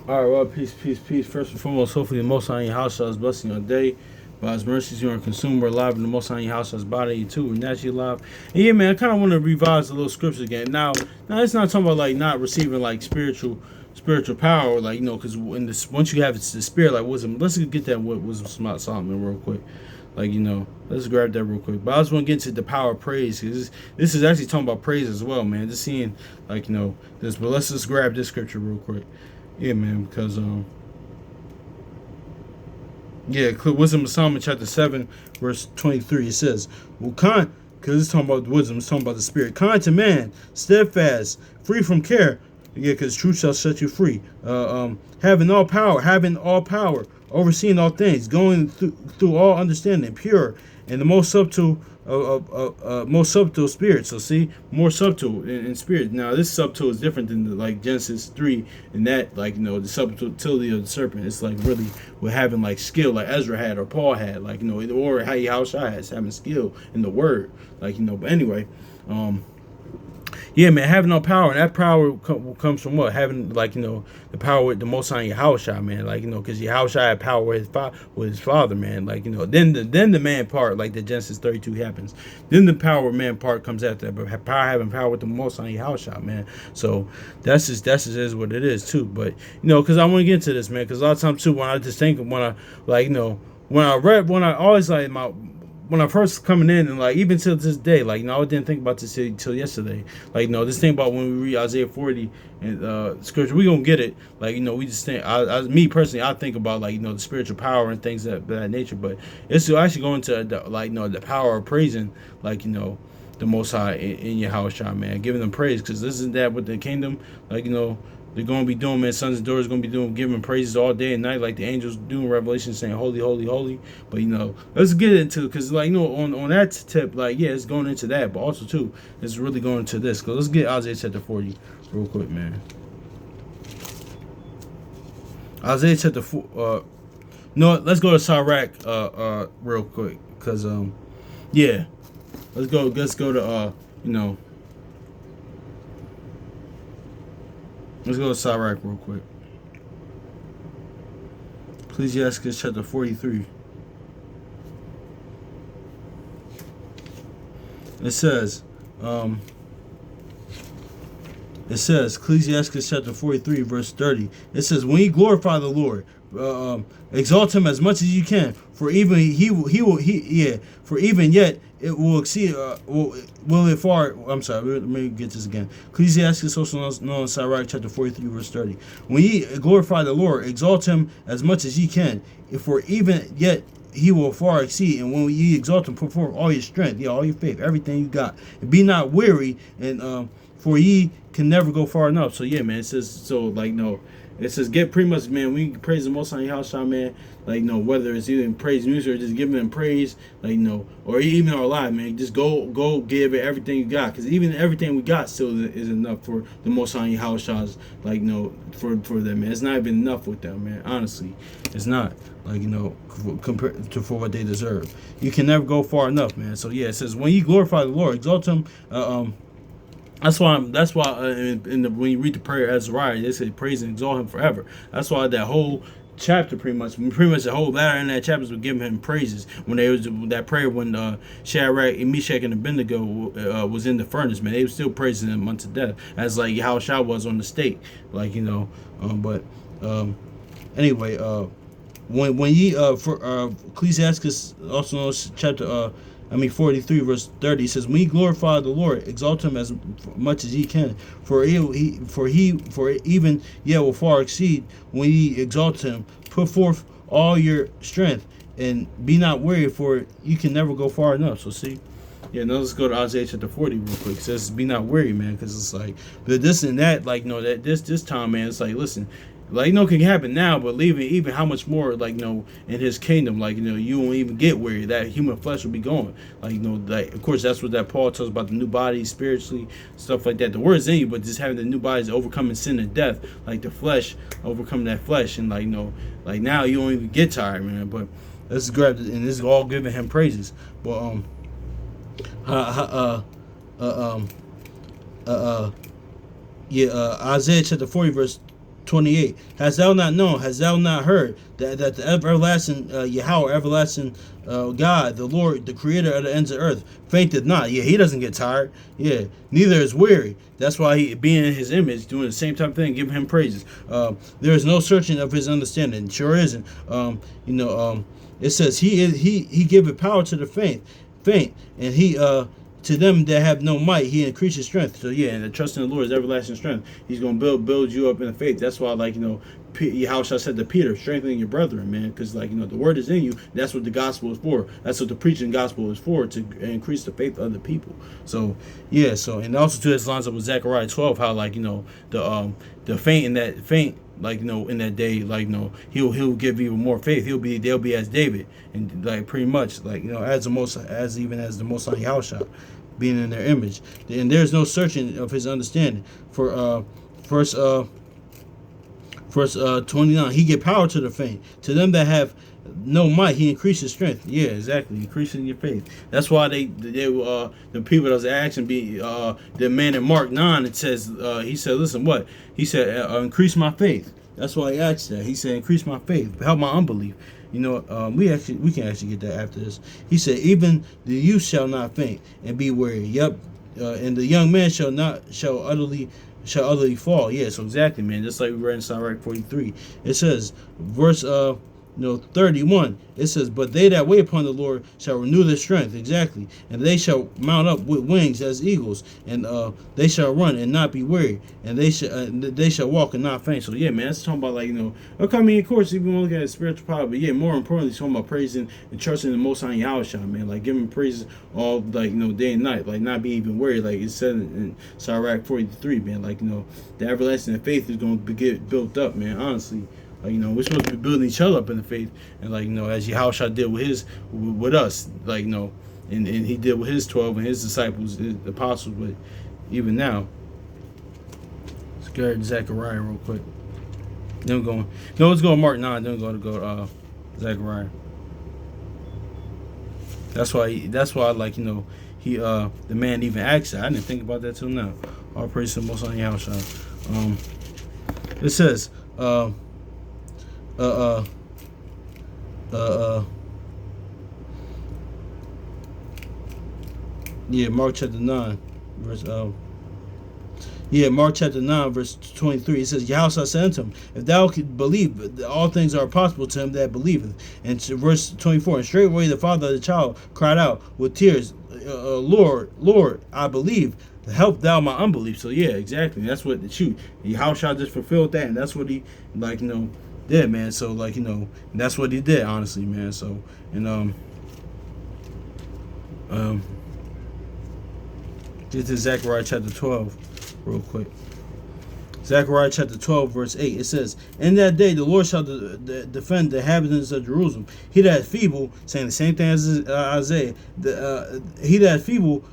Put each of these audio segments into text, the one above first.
All right, well, peace, peace, peace. First and foremost, hopefully the Most High in your house shall is blessing your day. By His mercies, you are consumed. We're alive, and the Most High in your house shall is body you too. We're naturally alive. And yeah, man, I kind of want to revise the little scriptures again. Now it's not talking about like not receiving like spiritual power, like because when this once you have the spirit like wisdom. Let's get that what wisdom about Solomon real quick. Let's grab that real quick. But I just want to get into the power of praise because this is actually talking about praise as well, man. Just seeing this. But let's just grab this scripture real quick. Yeah, man, because wisdom of Solomon chapter 7 verse 23, it says, well, because it's talking about wisdom, it's talking about the spirit, kind to man, steadfast, free from care, because truth shall set you free, having all power, overseeing all things, going through all understanding, pure, and the most subtle spirit. So see, more subtle in spirit. Now this subtle is different than like Genesis 3, and that the subtlety of the serpent. It's like really we're having like skill, like Ezra had or Paul had, or how Shai has having skill in the word, But anyway, yeah, man, having no power, and that power comes from what? Having the power with the Most High in your house, man, because your house had power with his father, man, Then the man part, like the Genesis 32 happens. Then the power man part comes after that, but having power with the Most High in your house, man. So that's just is what it is too. But because I want to get into this, man, because a lot of times too, when I just think when I always like my. When I first coming in and even till this day, I didn't think about this till yesterday. This thing about when we read Isaiah 40 and scripture, we gonna get it. We just think. Me personally, I think about the spiritual power and things of that nature. But it's to actually go into the power of praising the Most High in your house, man, giving them praise, because this is that with the kingdom, they're going to be doing, man. Sons and daughters going to be doing, giving praises all day and night, like the angels do in Revelation, saying, "Holy, holy, holy." But let's get into, because on that tip, it's going into that, but also too, it's really going into this. Cause let's get Isaiah chapter 40 real quick, man. Isaiah chapter 4. No, let's go to Sirach real quick, cause yeah, let's go to Let's go to Sirach real quick. Ecclesiastes chapter 43. It says, Ecclesiastes chapter 43, verse 30. It says, when you glorify the Lord, exalt him as much as you can, for even for even yet it will exceed. Will it far? I'm sorry. Let me get this again. Ecclesiastes, also known as Sirach, chapter 43, verse 30. When ye glorify the Lord, exalt him as much as ye can, for even yet he will far exceed. And when ye exalt him, put forth all your strength, all your faith, everything you got, and be not weary, and for ye can never go far enough. So yeah, man. It says so. No. It says get pretty much, man. We praise the Most High in your house, man. Whether it's even praise music or just giving him praise, or even our life, man. Just go give it everything you got, because even everything we got still is enough for the Most High in your house, for them, man. It's not even enough with them, man. Honestly, it's not. Compared to for what they deserve, you can never go far enough, man. So yeah, it says when you glorify the Lord, exalt him. That's why when you read the prayer as Azariah, they say praise and exalt him forever. That's why that whole chapter pretty much the whole latter in that chapter was giving him praises when they was that prayer when Shadrach and Meshach and Abednego was in the furnace, man. They were still praising him unto death, as how Shah was on the stake, anyway, when ye for Ecclesiastes, also known as chapter 43 verse 30, says, when ye glorify the Lord, exalt him as much as ye can, for even yet will far exceed. When ye exalt him, put forth all your strength, and be not weary, for you can never go far enough. So see, yeah, now let's go to Isaiah chapter 40 real quick. It says, be not weary, man, because it's but this and that, that this time, man, it's listen, can happen now, but even how much more, in his kingdom, you won't even get weary. That human flesh will be going. Of course, that's what that Paul tells about the new body, spiritually, stuff like that. The word's in you, but just having the new bodies overcoming sin and death, the flesh, overcoming that flesh, and now you don't even get tired, man. But let's grab it, and this is all giving him praises. But Isaiah chapter 40 verse 28. Hast thou not known? Hast thou not heard that the everlasting Yahweh, everlasting God, the Lord, the Creator of the ends of earth, fainteth not? Yeah, He doesn't get tired. Yeah, neither is weary. That's why He, being in His image, doing the same type of thing, giving Him praises. There is no searching of His understanding. Sure isn't. It says He giveth power to the faint, and He to them that have no might, He increases strength. So yeah, and the trust in the Lord is everlasting strength. He's gonna build you up in the faith. That's why, like, Yahushua said to Peter, strengthening your brethren, man, because the word is in you. That's what the gospel is for. That's what the preaching gospel is for, to increase the faith of the people. So yeah, and also to this lines up with Zechariah 12, how the faint in that faint, in that day, he'll give even more faith. They'll be as David, and pretty much as the most High Yahushua, being in their image. And there's no searching of His understanding. For verse 29, He give power to the faint. To them that have no might, He increases strength. Yeah, exactly, increasing your faith. That's why the people that was asking, the man in Mark 9, it says, he said, listen, what? He said, increase my faith. That's why he asked that. He said, increase my faith, help my unbelief. We can actually get that after this. He said, even the youth shall not faint and be weary. Yep, and the young man shall utterly fall. Yeah, so exactly, man. Just like we read in Sirach 43, it says, verse 31. It says, but they that wait upon the Lord shall renew their strength. Exactly, and they shall mount up with wings as eagles, and they shall run and not be weary, and they shall walk and not faint. So yeah, man, that's talking about of course, even looking at spiritual power, but yeah, more importantly, it's talking about praising and trusting the Most High Yahushua, man, giving praises all day and night, not being even worried, like it said in Sirach 43, man, the everlasting faith is going to get built up, man. Honestly. We're supposed to be building each other up in the faith, and as Yahushua did with us, and He did with His 12 and His disciples, His apostles. But even now, let's go to Zechariah real quick. Then let's go to Mark 9. Then we're going to go to Zechariah. That's why he, the man even asked that. I didn't think about that till now. All praise to the Most High Yahushua. It says. Mark chapter 9, verse Mark chapter 9, verse 23. It says, Yahushua said unto him, if thou could believe, all things are possible to him that believeth. And verse 24, and straightway the father of the child cried out with tears, Lord, Lord, I believe. Help thou my unbelief. So yeah, exactly. That's what Yahushua just fulfilled that, and that's what he did, man. So that's what he did, honestly, man. So get to Zechariah chapter 12 real quick. Zechariah chapter 12 verse 8, it says, in that day the Lord shall defend the inhabitants of Jerusalem. He that is feeble, saying the same thing as Isaiah, he that is feeble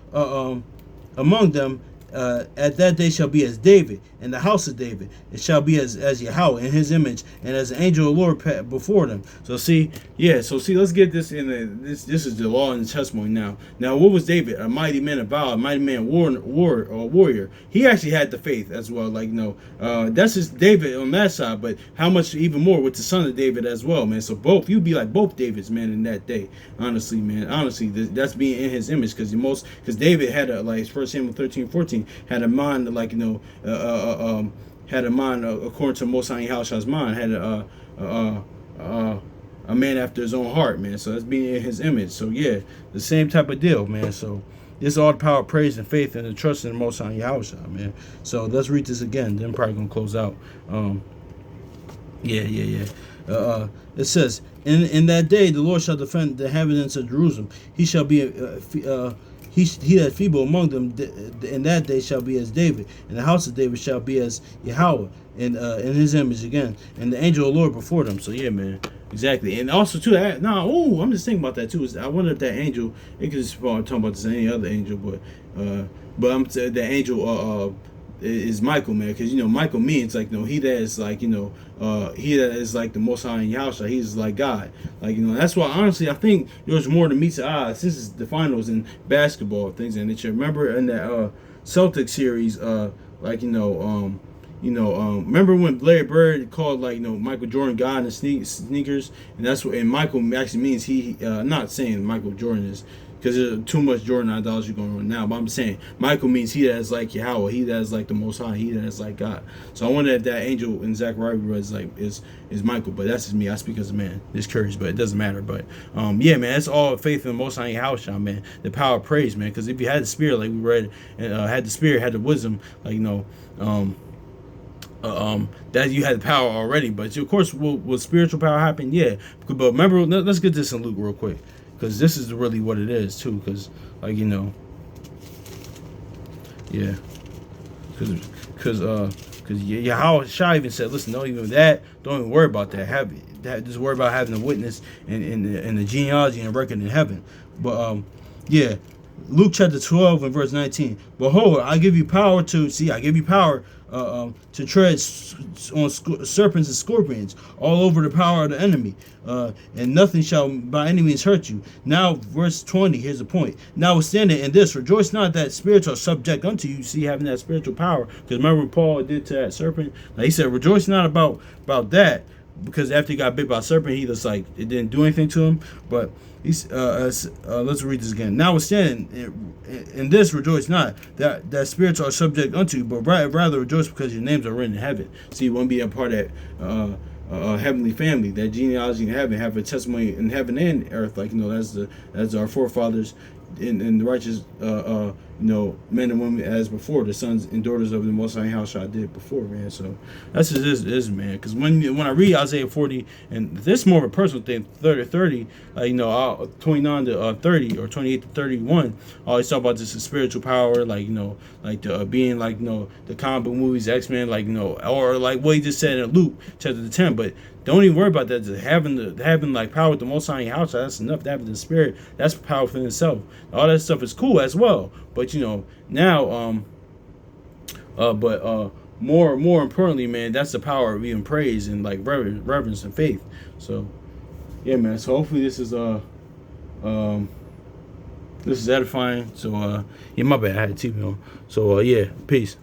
among them, at that day shall be as David, in the house of David. It shall be as Yahweh in His image, and as an angel of the Lord before them. So let's get this in. This is the law and the testimony now. Now, what was David? A mighty man of valor, a mighty man warrior. He actually had the faith as well. That's just David on that side, but how much even more with the son of David as well, man. So you'd be like both Davids, man, in that day. Honestly, man. Honestly, that's being in His image, because David had a 1 Samuel 13:14 had a mind had a mind according to Most High Yahushua's mind, had a man after His own heart, man. So that's being in His image. So yeah, the same type of deal, man. So this is all the power of praise and faith and the trust in the Most High Yahushua, man. So let's read this again. Then I'm probably gonna close out. It says, in that day the Lord shall defend the inhabitants of Jerusalem. He shall be he that feeble among them, in that day shall be as David, and the house of David shall be as Yahweh, in His image again, and the angel of the Lord before them. So yeah, man, exactly. And also too, I'm just thinking about that too. I wonder if that angel, it could just talking about this any other angel, but I'm the angel is Michael, man, because Michael means he that is he that is the Most High in Yahushua. He's like God, that's why honestly I think there's more to meet the eyes. This is the finals in basketball, things and nature. Remember in that Celtic series, remember when Larry Bird called Michael Jordan God in the sneakers, and that's what, and Michael actually means he. I'm not saying Michael Jordan is, because there's too much Jordan idolatry going on now, but I'm saying Michael means he that is like Yahweh, he that is like the Most High, he that is like God. So I wonder if that angel in Zechariah is Michael, but that's just me. I speak as a man. It's curious, but it doesn't matter. But yeah, man, it's all faith in the Most High Yahweh, man. The power of praise, man. Because if you had the spirit, like we read, and had the spirit, had the wisdom, that you had the power already. But of course, will spiritual power happen? Yeah. But remember, let's get this in Luke real quick, because this is really what it is too. Because yeah, because Yahweh Shai even said, listen, don't even worry about that. Just worry about having a witness in the genealogy and record in heaven. But yeah. Luke chapter 12 and verse 19. Behold, I give you power to tread on serpents and scorpions, all over the power of the enemy, and nothing shall by any means hurt you. Now, verse 20, here's the point. Notwithstanding in this, rejoice not that spirits are subject unto you. See, having that spiritual power. Because remember what Paul did to that serpent? He said, rejoice not about that, because after he got bit by a serpent, he just it didn't do anything to him. But let's read this again. Notwithstanding, in this rejoice not that spirits are subject unto you, but rather rejoice because your names are written in heaven. So you want to be a part of that heavenly family, that genealogy in heaven, have a testimony in heaven and earth. That's our forefathers in the righteous, men and women as before, the sons and daughters of the Most High House I did before, man. So that's just this, man. Because when I read Isaiah 40, and this is more of a personal thing, 30, 29 to 30 or 28 to 31, I always talk about this spiritual power, being the comic book movies, X-Men, or like what he just said in Luke chapter 10, but don't even worry about that. Just having power with the Most High House, that's enough. To have the Spirit, that's powerful in itself. All that stuff is cool as well. But now, more importantly, man, that's the power of even praise and reverence and faith. So, yeah, man. So hopefully this is edifying. So, yeah, my bad. I had TV on. So, yeah, peace.